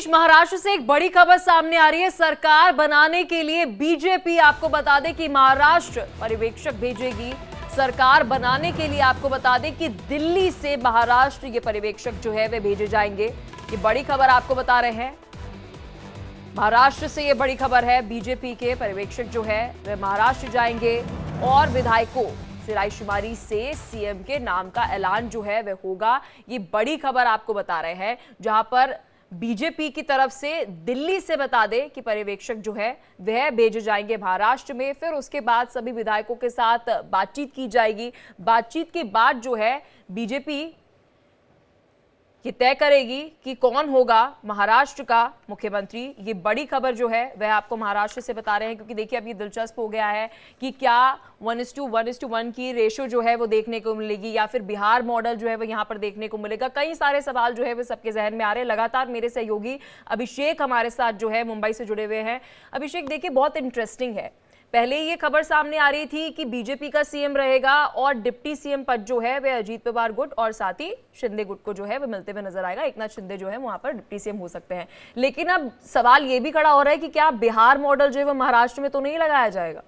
महाराष्ट्र से एक बड़ी खबर सामने आ रही है। सरकार बनाने के लिए बीजेपी, आपको बता दें कि महाराष्ट्र पर्यवेक्षक भेजेगी। सरकार बनाने के लिए आपको बता दें कि दिल्ली से महाराष्ट्र ये पर्यवेक्षक जो है वे भेजे जाएंगे। ये बड़ी खबर आपको बता रहे हैं, महाराष्ट्र से ये बड़ी खबर है। बीजेपी के पर्यवेक्षक जो है वे महाराष्ट्र जाएंगे और विधायकों से रायशुमारी से सीएम के नाम का ऐलान जो है वह होगा। ये बड़ी खबर आपको बता रहे हैं, जहां पर बीजेपी की तरफ से दिल्ली से बता दे कि पर्यवेक्षक जो है वह भेजे जाएंगे महाराष्ट्र में। फिर उसके बाद सभी विधायकों के साथ बातचीत की जाएगी। बातचीत के बाद जो है बीजेपी ये तय करेगी कि कौन होगा महाराष्ट्र का मुख्यमंत्री। ये बड़ी खबर जो है वह आपको महाराष्ट्र से बता रहे हैं, क्योंकि देखिए अब ये दिलचस्प हो गया है कि क्या 1:1 की रेशो जो है वो देखने को मिलेगी या फिर बिहार मॉडल जो है वो यहाँ पर देखने को मिलेगा। कई सारे सवाल जो है वो सबके जहन में आ रहे हैं। लगातार मेरे सहयोगी अभिषेक हमारे साथ जो है मुंबई से जुड़े हुए हैं। अभिषेक, देखिए बहुत इंटरेस्टिंग है, पहले ये खबर सामने आ रही थी कि बीजेपी का सीएम रहेगा और डिप्टी सीएम पद जो है वह अजीत पवार गुट और साथ ही शिंदे गुट को जो है वह मिलते हुए नजर आएगा। एकनाथ शिंदे जो है वहां पर डिप्टी सीएम हो सकते हैं। लेकिन अब सवाल ये भी खड़ा हो रहा है कि क्या बिहार मॉडल जो है वह महाराष्ट्र में तो नहीं लगाया जाएगा?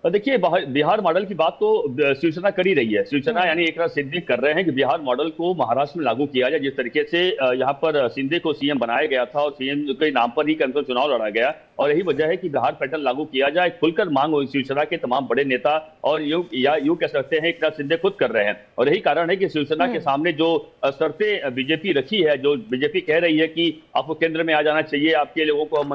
देखिए, बिहार मॉडल की बात तो शिवसेना कर ही रही है। शिवसेना यानी एकनाथ शिंदे कर रहे हैं कि बिहार मॉडल को महाराष्ट्र में लागू किया जाए। जिस तरीके से यहाँ पर शिंदे को सीएम बनाया गया था और सीएम के नाम पर ही कंट्रोल चुनाव लड़ा गया, और यही वजह है कि बिहार पैटर्न लागू किया जाए। खुलकर मांग हुई शिवसेना के तमाम बड़े नेता और यूं कह सकते हैं एकनाथ शिंदे खुद कर रहे हैं। और यही कारण है कि शिवसेना के सामने जो शर्तें बीजेपी रखी है, जो बीजेपी कह रही है कि आपको केंद्र में आ जाना चाहिए, आपके लोगों को हम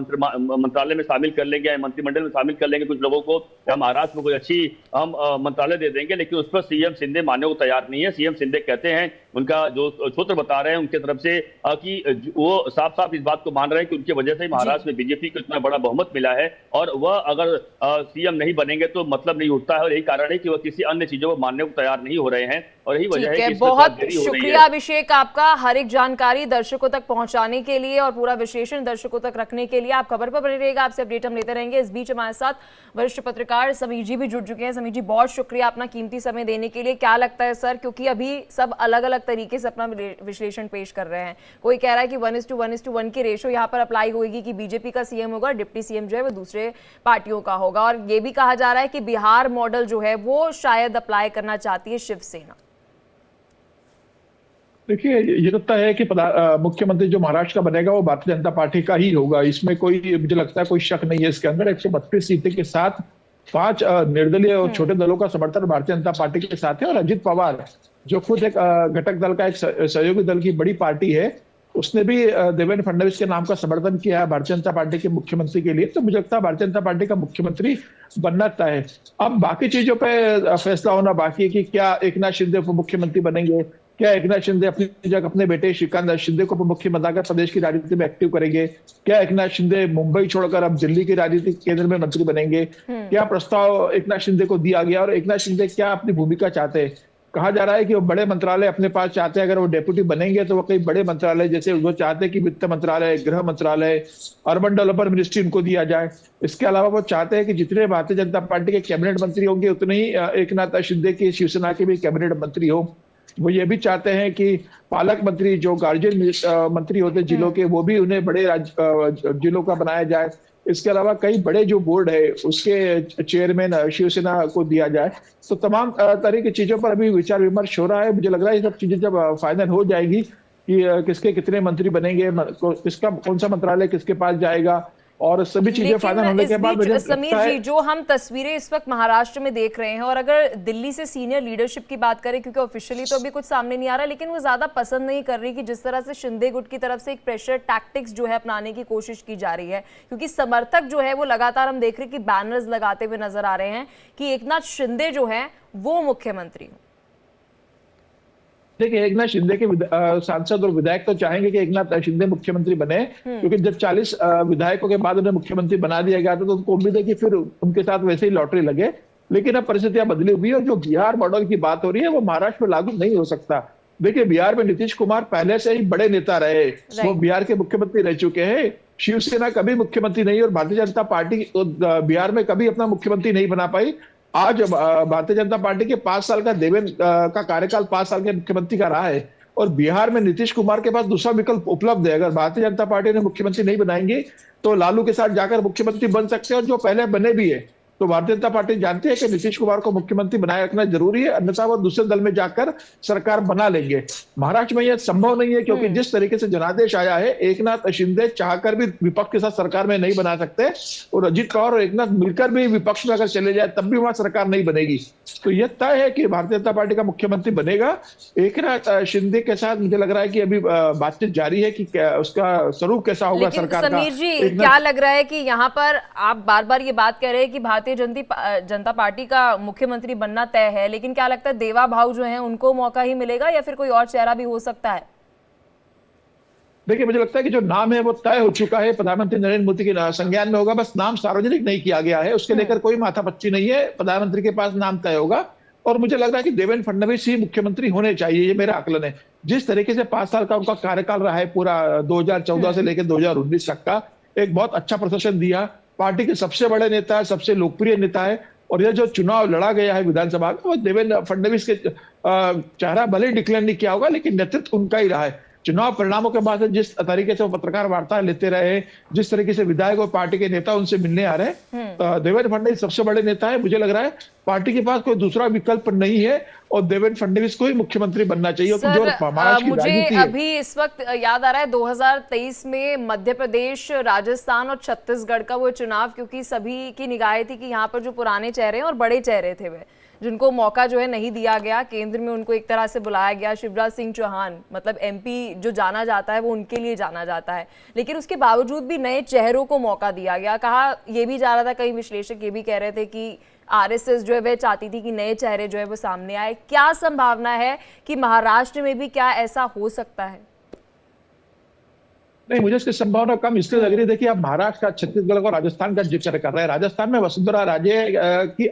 मंत्रालय में शामिल कर लेंगे, मंत्रिमंडल में शामिल कर लेंगे, कुछ लोगों को महाराष्ट्र में कोई अच्छी हम मंत्रालय दे देंगे, लेकिन उस पर सीएम शिंदे मानने को तैयार नहीं है। सीएम शिंदे कहते हैं, उनका जो सूत्र बता रहे हैं उनके तरफ से, कि वो साफ साफ इस बात को मान रहे हैं कि उनकी वजह से महाराष्ट्र में बीजेपी को इतना बड़ा बहुमत मिला है, और वह अगर सीएम नहीं बनेंगे तो मतलब नहीं उठता है। और यही कारण है कि वह किसी अन्य चीजों को मानने को तैयार नहीं हो रहे हैं, और यही वजह है कि बहुत शुक्रिया अभिषेक आपका हर एक जानकारी दर्शकों तक पहुंचाने के लिए और पूरा विश्लेषण दर्शकों तक रखने के लिए। आप खबर पर बने रहिएगा, आपसे अपडेट हम लेते रहेंगे। इस बीच हमारे साथ वरिष्ठ पत्रकार समीर जी भी जुड़ चुके हैं। समीर जी, बहुत शुक्रिया अपना कीमती समय देने के लिए। क्या लगता है सर, क्योंकि अभी सब अलग अलग तरीके से अपना विश्लेषण पेश कर रहे हैं। कोई कह रहा है कि 1:1 की रेशो यहाँ पर अप्लाई होगी कि बीजेपी का सीएम होगा, डिप्टी सीएम जो है वो दूसरे पार्टियों का होगा, और ये भी कहा जा रहा है कि बिहार मॉडल जो है वो शायद अप्लाई करना चाहती है शिवसेना। देखिए, ये लगता है कि मुख्यमंत्री जो महाराष्ट्र का बनेगा वो भारतीय जनता पार्टी का ही होगा। इसमें कोई, मुझे लगता है कोई शक नहीं है इसके अंदर। 132 सीटें के साथ 5 निर्दलीय और छोटे दलों का समर्थन भारतीय जनता पार्टी के साथ है। और अजित पवार जो खुद एक घटक दल का, एक सहयोगी दल की बड़ी पार्टी है, उसने भी देवेंद्र फडणवीस के नाम का समर्थन किया है भारतीय जनता पार्टी के मुख्यमंत्री के लिए। तो मुझे लगता है भारतीय जनता पार्टी का मुख्यमंत्री बनना तय है। अब बाकी चीजों पे फैसला होना बाकी है कि क्या एकनाथ शिंदे उप मुख्यमंत्री बनेंगे, क्या एकनाथ शिंदे अपनी जगह अपने बेटे श्रीकांत शिंदे को मुख्यमंत्री बनाकर प्रदेश की राजनीति में एक्टिव करेंगे, क्या एकनाथ शिंदे मुंबई छोड़कर अब दिल्ली की राजनीति केंद्र में मंत्री बनेंगे, क्या प्रस्ताव एकनाथ शिंदे को दिया गया, और एकनाथ शिंदे क्या अपनी भूमिका चाहते हैं। कहा जा रहा है कि वो बड़े मंत्रालय अपने पास चाहते हैं। अगर वो डेप्यूटी बनेंगे तो वो कई बड़े मंत्रालय, जैसे वो चाहते हैं कि वित्त मंत्रालय, गृह मंत्रालय, अर्बन डेवलपमेंट मिनिस्ट्री उनको दिया जाए। इसके अलावा वो चाहते हैं कि जितने भारतीय जनता पार्टी के कैबिनेट मंत्री होंगे उतने ही एकनाथ शिंदे की शिवसेना के भी कैबिनेट मंत्री हो। वो ये भी चाहते हैं कि पालक मंत्री, जो गार्जियन मंत्री होते जिलों के, वो भी उन्हें बड़े जिलों का बनाया जाए। इसके अलावा कई बड़े जो बोर्ड है उसके चेयरमैन शिवसेना को दिया जाए। तो तमाम तरह की चीजों पर अभी विचार विमर्श हो रहा है। मुझे लग रहा है ये सब चीजें जब फाइनल हो जाएगी कि किसके कितने मंत्री बनेंगे, किसका कौन सा मंत्रालय किसके पास जाएगा, और सभी चीजें फाइनल होने के बाद समीर जी, जो हम तस्वीरें इस वक्त महाराष्ट्र में देख रहे हैं, और अगर दिल्ली से सीनियर लीडरशिप की बात करें, क्योंकि ऑफिशियली तो अभी कुछ सामने नहीं आ रहा, लेकिन वो ज्यादा पसंद नहीं कर रही कि जिस तरह से शिंदे गुट की तरफ से एक प्रेशर टैक्टिक्स जो है अपनाने की कोशिश की जा रही है, क्योंकि समर्थक जो है वो लगातार हम देख रहे हैं कि बैनर्स लगाते हुए नजर आ रहे हैं कि एकनाथ शिंदे जो है वो मुख्यमंत्री हो। देखिए, एकनाथ शिंदे के सांसद और विधायक तो चाहेंगे कि एकनाथ शिंदे मुख्यमंत्री बने, क्योंकि जब 40 विधायकों के बाद उन्हें मुख्यमंत्री बना दिया गया था तो उनको उम्मीद है कि फिर उनके साथ वैसे ही लॉटरी लगे। लेकिन अब परिस्थितियां बदली हुई है, और जो बिहार मॉडल की बात हो रही है वो महाराष्ट्र में लागू नहीं हो सकता। देखिए, बिहार में नीतीश कुमार पहले से ही बड़े नेता रहे, वो बिहार के मुख्यमंत्री रह चुके हैं। शिवसेना कभी मुख्यमंत्री नहीं, और भारतीय जनता पार्टी बिहार में कभी अपना मुख्यमंत्री नहीं बना पाई। आज भारतीय जनता पार्टी के 5 साल का देवेंद्र का कार्यकाल 5 साल के मुख्यमंत्री का रहा है, और बिहार में नीतीश कुमार के पास दूसरा विकल्प उपलब्ध है। अगर भारतीय जनता पार्टी ने मुख्यमंत्री नहीं बनाएंगे तो लालू के साथ जाकर मुख्यमंत्री बन सकते हैं, और जो पहले बने भी है। तो भारतीय जनता पार्टी जानती है कि नीतीश कुमार को मुख्यमंत्री बनाए रखना जरूरी है, अन्यथा वो दूसरे दल में जाकर सरकार बना लेंगे। महाराष्ट्र में यह संभव नहीं है, क्योंकि जिस तरीके से जनादेश आया है, एकनाथ शिंदे चाहकर भी विपक्ष के साथ सरकार में नहीं बना सकते, और अजित पवार और एकनाथ मिलकर भी विपक्ष में अगर चले जाए तब भी वहां सरकार नहीं बनेगी। तो यह तय है कि भारतीय जनता पार्टी का मुख्यमंत्री बनेगा। एकनाथ शिंदे के साथ मुझे लग रहा है कि अभी बातचीत जारी है कि उसका स्वरूप कैसा होगा लेकिन सरकार का। समीर जी, क्या लग रहा है कि यहाँ पर आप बार बार ये बात कह रहे हैं कि भारतीय जनता पार्टी का मुख्यमंत्री बनना तय है, लेकिन क्या लगता है देवा भाऊ जो हैं उनको मौका ही मिलेगा या फिर कोई और चेहरा भी हो सकता है? देखिए, मुझे लगता है कि जो नाम है वो तय हो चुका है, प्रधानमंत्री नरेंद्र मोदी के संज्ञान में होगा, बस नाम सार्वजनिक नहीं किया गया है, उसके लेकर कोई माथापच्ची नहीं है। प्रधानमंत्री के पास नाम तय होगा, और मुझे लग रहा है कि देवेंद्र फडणवीस ही मुख्यमंत्री होने चाहिए, ये मेरा आकलन है। जिस तरीके से 5 साल का उनका कार्यकाल रहा है, पूरा 2014 से लेकर 2019 तक का, एक बहुत अच्छा प्रदर्शन दिया, पार्टी के सबसे बड़े नेता है, सबसे लोकप्रिय नेता है, और यह जो चुनाव लड़ा गया है विधानसभा का, वो देवेंद्र फडणवीस के चेहरा भले डिक्लेयर नहीं किया होगा, लेकिन नेतृत्व उनका ही रहा है। चुनाव परिणामों के बाद जिस तरीके से वो पत्रकार वार्ता लेते रहे, जिस तरीके से विधायक और पार्टी के नेता उनसे मिलने आ रहे हैं, देवेंद्र फडणवीस सबसे बड़े नेता है। मुझे लग रहा है पार्टी के पास कोई दूसरा विकल्प नहीं है, और देवेंद्र फडणवीस को ही मुख्यमंत्री बनना चाहिए। सर, जो महाराष्ट्र की राजनीति है, अभी इस वक्त याद आ रहा है 2023 में मध्य प्रदेश, राजस्थान और छत्तीसगढ़ का वो चुनाव, क्योंकि सभी की निगाहें थी कि यहाँ पर जो पुराने चेहरे हैं और बड़े चेहरे थे वे, जिनको मौका जो है नहीं दिया गया, केंद्र में उनको एक तरह से बुलाया गया। शिवराज सिंह चौहान, मतलब एमपी जो जाना जाता है वो उनके लिए जाना जाता है, लेकिन उसके बावजूद भी नए चेहरों को मौका दिया गया। कहा यह भी जा रहा था, कई विश्लेषक ये भी कह रहे थे कि आरएसएस जो है वह चाहती थी कि नए चेहरे जो है वो सामने आए। क्या संभावना है कि महाराष्ट्र में भी क्या ऐसा हो सकता है? नहीं, मुझे इसकी संभावना कम इसलिए लग रही है। देखिए, आप महाराष्ट्र का, छत्तीसगढ़ और राजस्थान का जिक्र कर रहे हैं। राजस्थान में वसुंधरा राजे की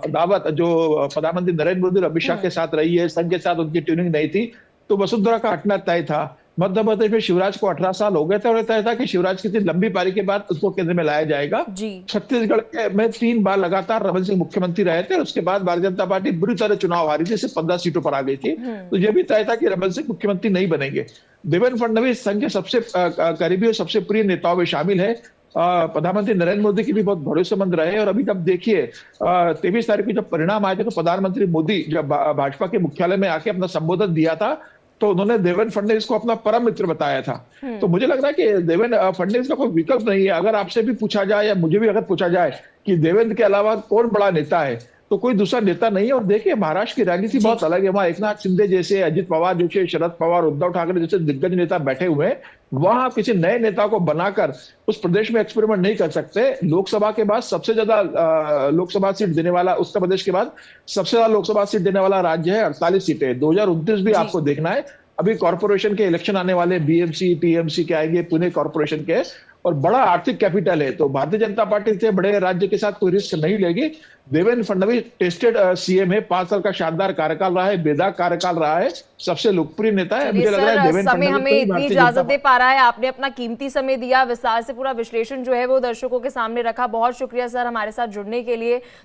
दावत जो प्रधानमंत्री नरेंद्र मोदी और अमित शाह के साथ रही है, संघ के साथ उनकी ट्यूनिंग नहीं थी, तो वसुंधरा का हटना तय था। मध्य प्रदेश में शिवराज को 18 साल हो गए थे, और तय था कि शिवराज की लंबी पारी के बाद उसको केंद्र में लाया जाएगा। छत्तीसगढ़ में 3 बार लगातार रमन सिंह मुख्यमंत्री रहे थे, और उसके बाद भारतीय जनता पार्टी बुरी तरह चुनाव हारी थी, सिर्फ 15 सीटों पर आ गई थी। तो यह भी तय था कि रमन सिंह मुख्यमंत्री नहीं बनेंगे। देवेंद्र फडणवीस संघ के सबसे करीबी और सबसे प्रिय नेताओं में शामिल है। प्रधानमंत्री नरेंद्र मोदी की भी बहुत भरोसेमंद रहे, और अभी जब देखिए 23 तारीख को जब परिणाम आए थे, तो प्रधानमंत्री मोदी जब भाजपा के मुख्यालय में आके अपना संबोधन दिया था, तो उन्होंने देवेंद्र फडणवीस को अपना परम मित्र बताया था। तो मुझे लग रहा है कि देवेंद्र फडणवीस का कोई विकल्प नहीं है। अगर आपसे भी पूछा जाए, या मुझे भी अगर पूछा जाए कि देवेंद्र के अलावा कौन बड़ा नेता है, तो कोई दूसरा नेता नहीं है। और देखिए, महाराष्ट्र की राजनीति बहुत अलग है। वहां एकनाथ शिंदे जैसे, अजित पवार जैसे, शरद पवार, उद्धव ठाकरे जैसे दिग्गज नेता बैठे हुए हैं। वहां आप किसी नए नेता को बनाकर उस प्रदेश में एक्सपेरिमेंट नहीं कर सकते। लोकसभा के बाद सबसे ज्यादा लोकसभा सीट देने वाला, उत्तर प्रदेश के बाद सबसे ज्यादा लोकसभा सीट देने वाला राज्य है, 48 सीटें। 2029 भी आपको देखना है। अभी कॉर्पोरेशन के इलेक्शन आने वाले, बीएमसी, टीएमसी के आएंगे, पुणे कॉर्पोरेशन के, और बड़ा आर्थिक कैपिटल है। तो भारतीय जनता पार्टी से बड़े राज्य के साथ कोई रिस्क नहीं लेगी। देवेंद्र फडणवीस टेस्टेड सीएम है, 5 साल का शानदार कार्यकाल रहा है, बेदाग कार्यकाल रहा है, सबसे लोकप्रिय नेता है। मुझे लग रहा है देवेंद्र समय हमें इतनी इजाजत दे पा रहा है, आपने अपना कीमती समय दिया, विस्तार से पूरा विश्लेषण जो है वो दर्शकों के सामने रखा। बहुत शुक्रिया सर हमारे साथ जुड़ने के लिए।